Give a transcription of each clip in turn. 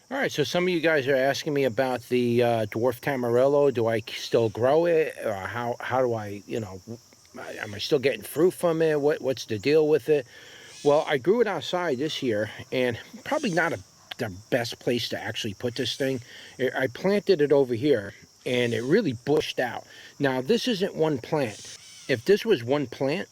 All right, so some of you guys are asking me about the Dwarf Tamarillo. Do I still grow it? Or how do I, am I still getting fruit from it? What's the deal with it? Well, I grew it outside this year, and probably not the best place to actually put this thing. I planted it over here, and it really bushed out. Now, this isn't one plant. If this was one plant,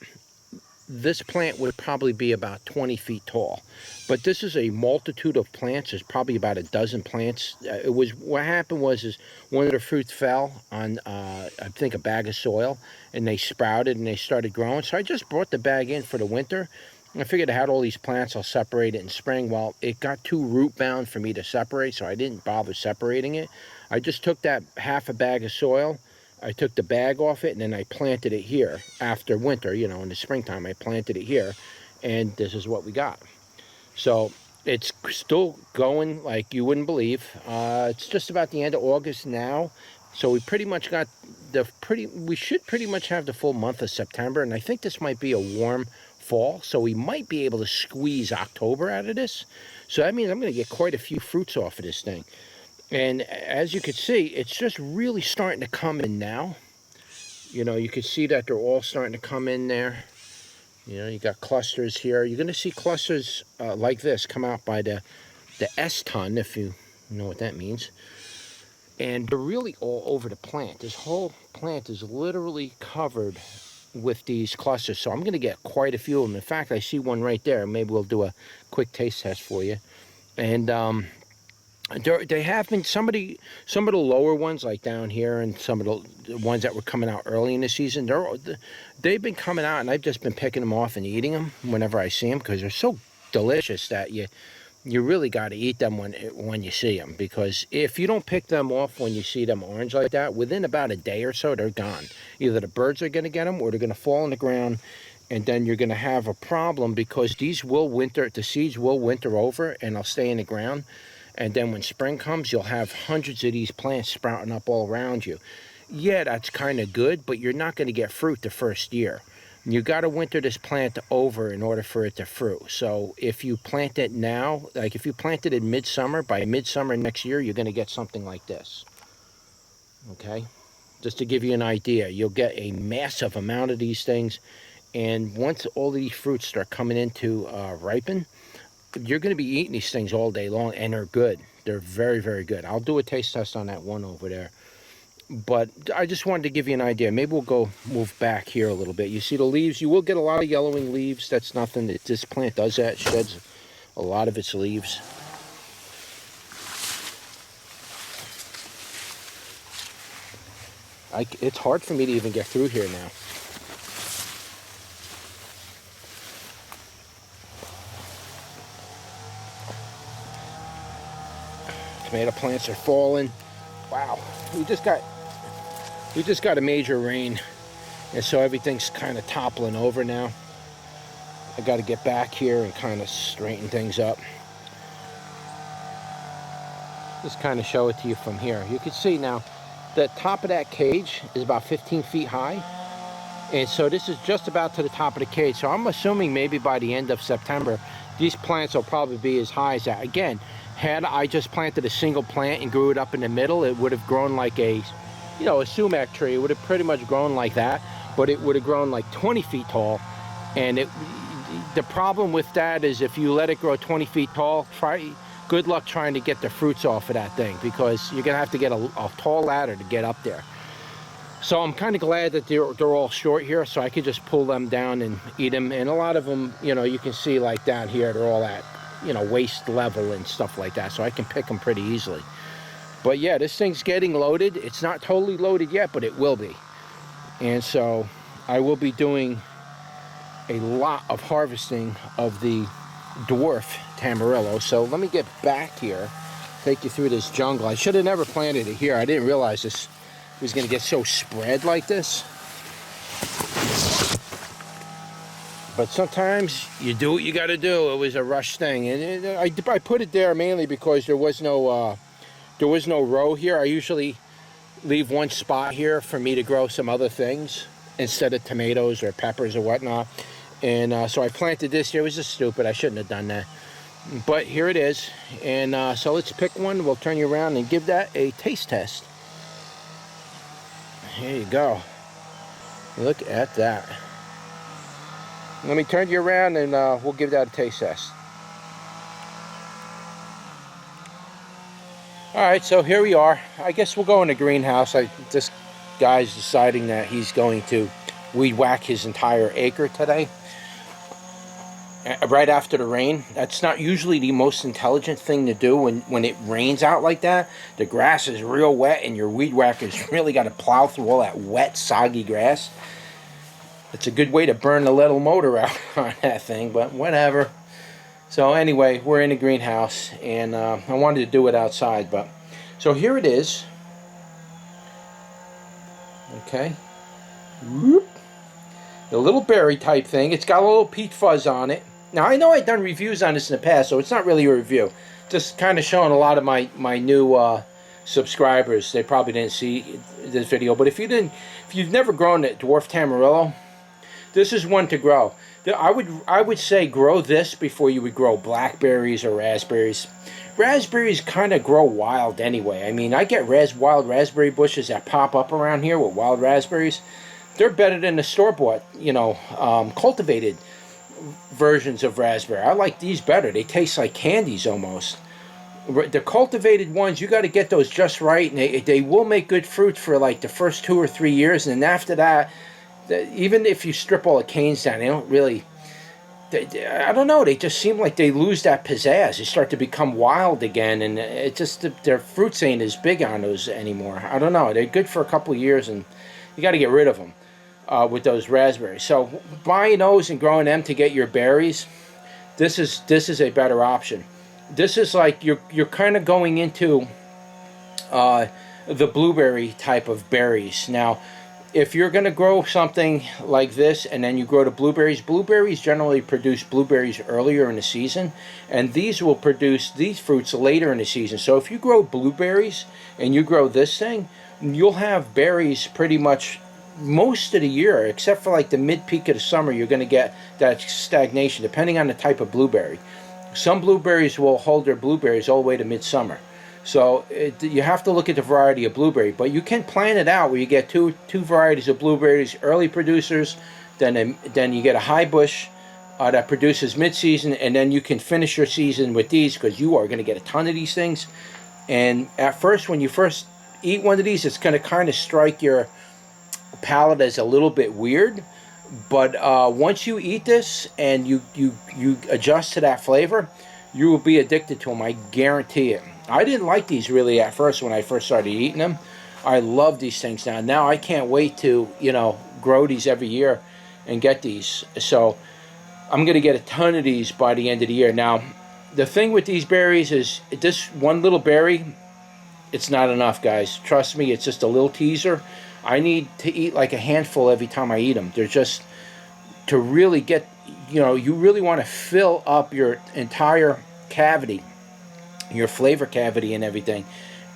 this plant would probably be about 20 feet tall, but this is a multitude of plants. There's probably about a dozen plants. What happened was one of the fruits fell on I think a bag of soil, and they sprouted and they started growing. So I just brought the bag in for the winter. I figured I had all these plants, I'll separate it in spring. Well, it got too root bound for me to separate, so I didn't bother separating it. I just took that half a bag of soil, I took the bag off it, and then I planted it here after winter, in the springtime. I planted it here, and this is what we got. So it's still going like you wouldn't believe. It's just about the end of August now, so we pretty much got we should pretty much have the full month of September, and I think this might be a warm fall, so we might be able to squeeze October out of this. So that means I'm going to get quite a few fruits off of this thing. And as you can see, it's just really starting to come in now. You can see that they're all starting to come in there. You got clusters here. You're going to see clusters like this come out by the S-ton, if you know what that means. And they're really all over the plant. This whole plant is literally covered with these clusters. So I'm going to get quite a few of them. In fact, I see one right there. Maybe we'll do a quick taste test for you. And they have been some of the lower ones, like down here, and some of the ones that were coming out early in the season. They've been coming out, and I've just been picking them off and eating them whenever I see them, because they're so delicious that you really got to eat them when you see them. Because if you don't pick them off when you see them orange like that, within about a day or so, they're gone. Either the birds are going to get them, or they're going to fall on the ground, and then you're going to have a problem, because the seeds will winter over, and they'll stay in the ground. And then when spring comes, you'll have hundreds of these plants sprouting up all around you. Yeah, that's kind of good, but you're not going to get fruit the first year. You got to winter this plant over in order for it to fruit. So if you plant it now, like if you plant it in midsummer, by midsummer next year, you're going to get something like this. Okay? Just to give you an idea, you'll get a massive amount of these things. And once all these fruits start coming into ripen, you're going to be eating these things all day long, and they're good. They're very, very good. I'll do a taste test on that one over there. But I just wanted to give you an idea. Maybe we'll go move back here a little bit. You see the leaves? You will get a lot of yellowing leaves. That's nothing. This plant does that. It sheds a lot of its leaves. It's hard for me to even get through here now. Tomato plants are falling. Wow, we just got a major rain, and so everything's kind of toppling over now. I got to get back here and kind of straighten things up. Just kind of show it to you from here. You can see now the top of that cage is about 15 feet high, and so this is just about to the top of the cage. So I'm assuming maybe by the end of September, these plants will probably be as high as that. Again, had I just planted a single plant and grew it up in the middle, it would have grown like a sumac tree. It would have pretty much grown like that, but it would have grown like 20 feet tall. And the problem with that is, if you let it grow 20 feet tall, good luck trying to get the fruits off of that thing, because you're gonna have to get a tall ladder to get up there. So I'm kind of glad that they're all short here, so I could just pull them down and eat them. And a lot of them, you can see like down here, they're all at waist level and stuff like that, so I can pick them pretty easily. But yeah, this thing's getting loaded. It's not totally loaded yet, but it will be. And so I will be doing a lot of harvesting of the Dwarf Tamarillo. So let me get back here, take you through this jungle. I should have never planted it here. I didn't realize this was going to get so spread like this. But sometimes you do what you got to do. It was a rush thing, and I put it there mainly because there was no row here. I usually leave one spot here for me to grow some other things instead of tomatoes or peppers or whatnot. And so I planted this here. It was just stupid. I shouldn't have done that. But here it is. And so let's pick one. We'll turn you around and give that a taste test. Here you go. Look at that. Let me turn you around and we'll give that a taste test. All right, so here we are. I guess we'll go in the greenhouse. This guy's deciding that he's going to weed whack his entire acre today, right after the rain. That's not usually the most intelligent thing to do when it rains out like that. The grass is real wet and your weed whacker's really got to plow through all that wet, soggy grass. It's a good way to burn the little motor out on that thing, but whatever. So anyway, we're in the greenhouse, and I wanted to do it outside, but so here it is. Okay, whoop. The little berry type thing. It's got a little peat fuzz on it. Now I know I've done reviews on this in the past, so it's not really a review. Just kind of showing a lot of my new subscribers. They probably didn't see this video, but if you've never grown it, Dwarf Tamarillo, this is one to grow. I would say grow this before you would grow blackberries or raspberries. Raspberries kind of grow wild anyway. I mean, I get wild raspberry bushes that pop up around here with wild raspberries. They're better than the store-bought, cultivated versions of raspberry. I like these better. They taste like candies almost. The cultivated ones, you got to get those just right, and they will make good fruit for like the first 2 or 3 years, and then after that, even if you strip all the canes down, they don't really, I don't know, they just seem like they lose that pizzazz. They start to become wild again, and it just, their fruits ain't as big on those anymore. I don't know, they're good for a couple of years, and you got to get rid of them with those raspberries. So buying those and growing them to get your berries, this is a better option. This is like you're kind of going into the blueberry type of berries. Now, if you're going to grow something like this and then you grow the blueberries, blueberries generally produce blueberries earlier in the season, and these will produce these fruits later in the season. So if you grow blueberries and you grow this thing, you'll have berries pretty much most of the year, except for like the mid-peak of the summer. You're going to get that stagnation depending on the type of blueberry. Some blueberries will hold their blueberries all the way to midsummer. So you have to look at the variety of blueberry, but you can plan it out where you get two varieties of blueberries, early producers, then you get a high bush that produces mid-season, and then you can finish your season with these, because you are going to get a ton of these things. And at first, when you first eat one of these, it's going to kind of strike your palate as a little bit weird. But once you eat this and you adjust to that flavor, you will be addicted to them. I guarantee it. I didn't like these really at first when I first started eating them. I love these things now. Now I can't wait to, grow these every year and get these. So I'm going to get a ton of these by the end of the year. Now, the thing with these berries is this one little berry, it's not enough, guys. Trust me, it's just a little teaser. I need to eat like a handful every time I eat them. They're just, to really get, you really want to fill up your entire cavity, your flavor cavity and everything,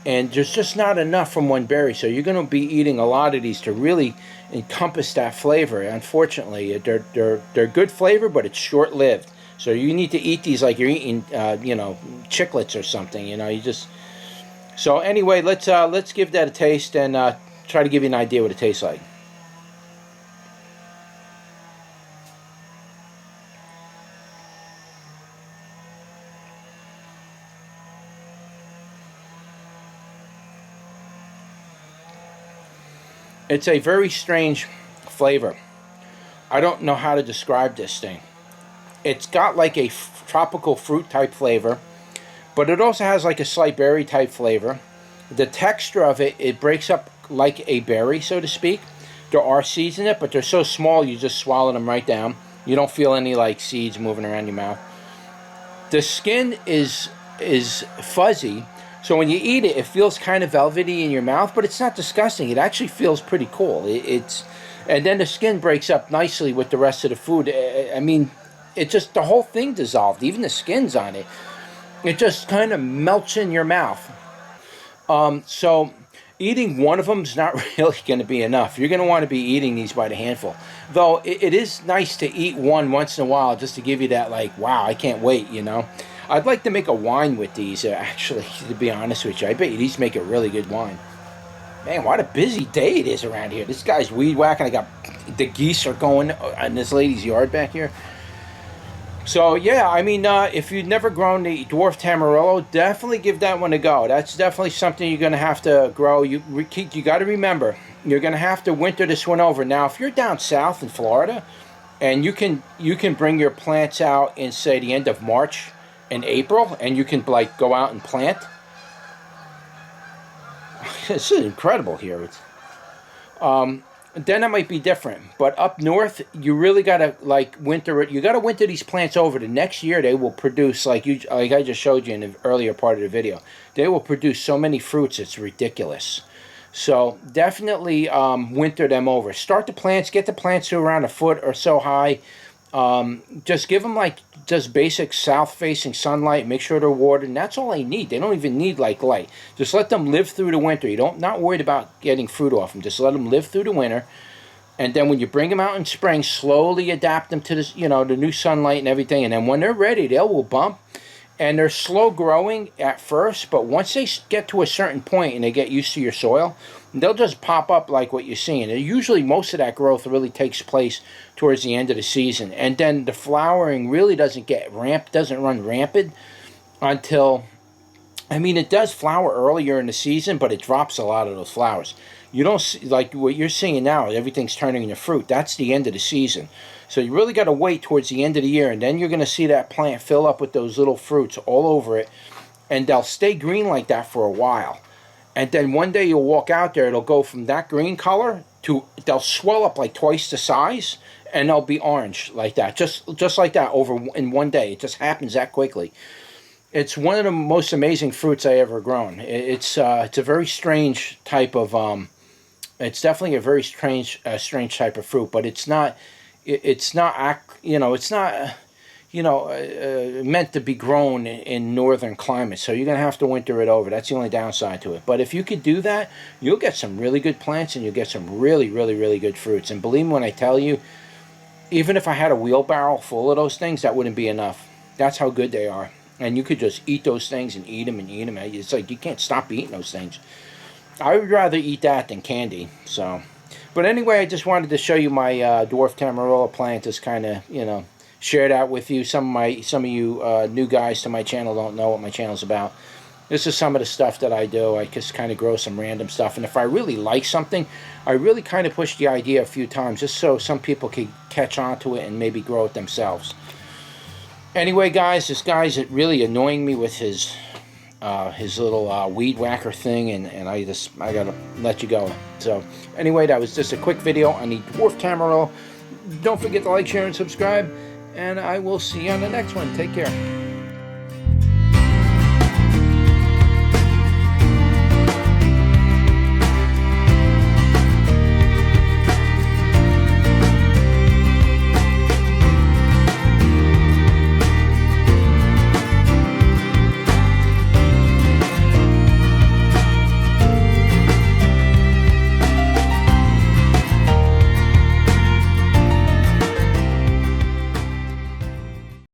and there's just not enough from one berry. So you're going to be eating a lot of these to really encompass that flavor. Unfortunately, they're good flavor, but it's short-lived. So you need to eat these like you're eating chiclets or something. You just. So anyway, let's give that a taste and try to give you an idea what it tastes like. It's a very strange flavor. I don't know how to describe this thing. It's got like a tropical fruit type flavor, but it also has like a slight berry type flavor. The texture of it breaks up like a berry, so to speak. There are seeds in it, but they're so small you just swallow them right down. You don't feel any like seeds moving around your mouth. The skin is fuzzy, so when you eat it, it feels kind of velvety in your mouth, but it's not disgusting. It actually feels pretty cool. And then the skin breaks up nicely with the rest of the food. I mean, it just, the whole thing dissolved, even the skin's on it. It just kind of melts in your mouth. So eating one of them is not really going to be enough. You're going to want to be eating these by the handful. Though it is nice to eat one once in a while just to give you that like, wow, I can't wait, I'd like to make a wine with these, actually, to be honest with you. I bet you these make a really good wine. Man, what a busy day it is around here. This guy's weed whacking. I got the geese are going in this lady's yard back here. So, yeah, I mean, if you've never grown the Dwarf Tamarillo, definitely give that one a go. That's definitely something you're going to have to grow. You got to remember, you're going to have to winter this one over. Now, if you're down south in Florida, and you can bring your plants out in, say, the end of March and April, and you can, like, go out and plant. This is incredible here. It's, then it might be different. But up north, you really gotta like winter it. You gotta winter these plants over. The next year, they will produce like I just showed you in the earlier part of the video. They will produce so many fruits, it's ridiculous. So definitely winter them over. Start the plants. Get the plants to around a foot or so high. Just give them like just basic south-facing sunlight. Make sure they're watered, and that's all they need. They don't even need like light. Just let them live through the winter. You don't not worried about getting fruit off them. Just let them live through the winter, and then when you bring them out in spring, slowly adapt them to this, the new sunlight and everything. And then when they're ready, they will bump. And they're slow growing at first, but once they get to a certain point and they get used to your soil, they'll just pop up like what you're seeing. And usually most of that growth really takes place towards the end of the season. And then the flowering really doesn't run rampant until, I mean, it does flower earlier in the season, but it drops a lot of those flowers. You don't see, like what you're seeing now, everything's turning into fruit. That's the end of the season. So you really got to wait towards the end of the year, and then you're going to see that plant fill up with those little fruits all over it, and they'll stay green like that for a while. And then one day you'll walk out there, it'll go from that green color to, they'll swell up like twice the size, and they'll be orange like that, just like that in one day. It just happens that quickly. It's one of the most amazing fruits I ever grown. It's a very strange type of, it's definitely a very strange type of fruit, but it's not meant to be grown in northern climates. So you're going to have to winter it over. That's the only downside to it. But if you could do that, you'll get some really good plants, and you'll get some really, really, really good fruits. And believe me when I tell you, even if I had a wheelbarrow full of those things, that wouldn't be enough. That's how good they are. And you could just eat those things and eat them and eat them. It's like you can't stop eating those things. I would rather eat that than candy. So, but anyway, I just wanted to show you my Dwarf Tamarillo plant. Just kind of, share that with you. Some of you new guys to my channel don't know what my channel's about. This is some of the stuff that I do. I just kind of grow some random stuff. And if I really like something, I really kind of push the idea a few times just so some people can catch on to it and maybe grow it themselves. Anyway, guys, this guy's really annoying me with his little weed whacker thing, and I gotta let you go. So anyway, that was just a quick video on the Dwarf Tamarillo. Don't forget to like, share, and subscribe, and I will see you on the next one. Take care.